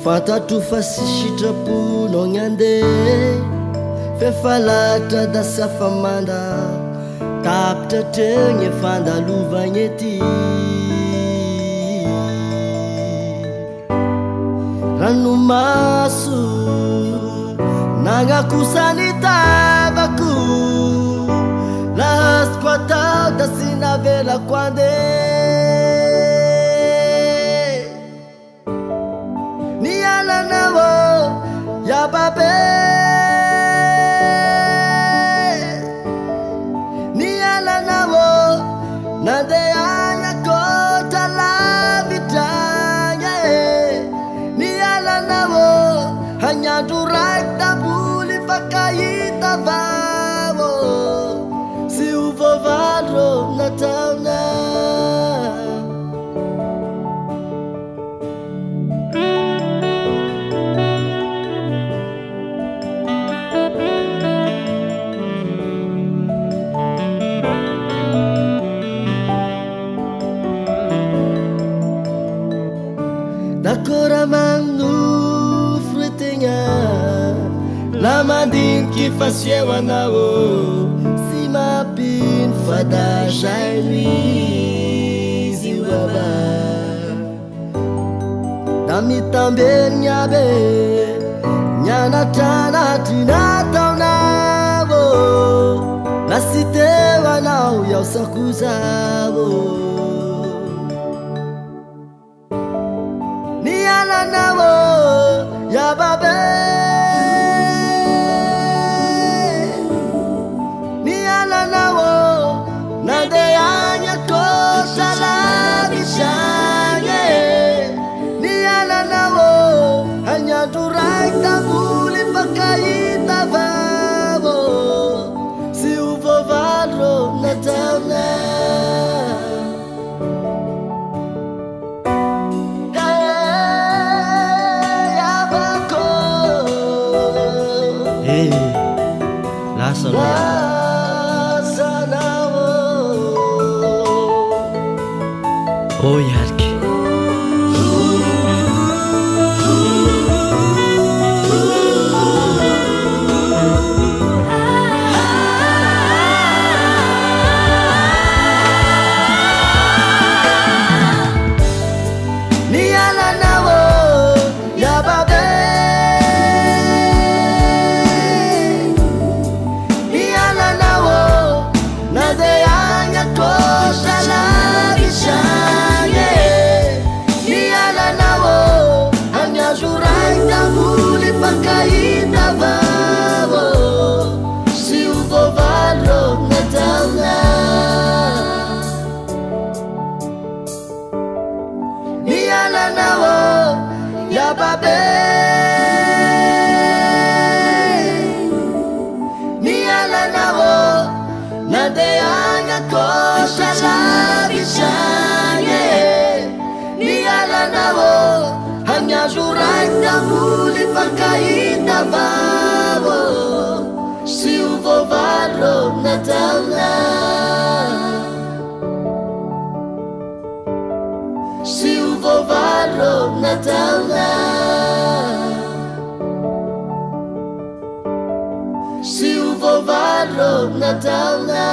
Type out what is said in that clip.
fantatro fa sy sitraponao ny andeha fefalatra da sy afamanda tapitra treny efandalovagny ety ranomaso nagnakosany tavako lahazoko atao da sy navelako andeha nialanao yababe nandeha kota lavitragna nialanao hagnandro raiky tamboly fakahita vavo sy ho vovandro nataona Dakora magnofo etegna la mandiniky fa sieo anao sy mampino fadasaino izy baba da mitambelogny aby nianatranatry nataonavo la sy teo anao iaho sakozavo nialanao yababe nialanao nandeha kota lavitragna nialanao hagnandro raiky tamboly fakahita vavo sy ho vovandro nataona Oh yarki nialanao yababe fakahita vavo sy ho vovandro nataona nialanao yababe nialanao nandeha kota lavitragna nialanao hagnandro raiky tamboly fakahita vavo sy ho vovandro nataona sy ho vovandro nataona sy ho vovandro nataona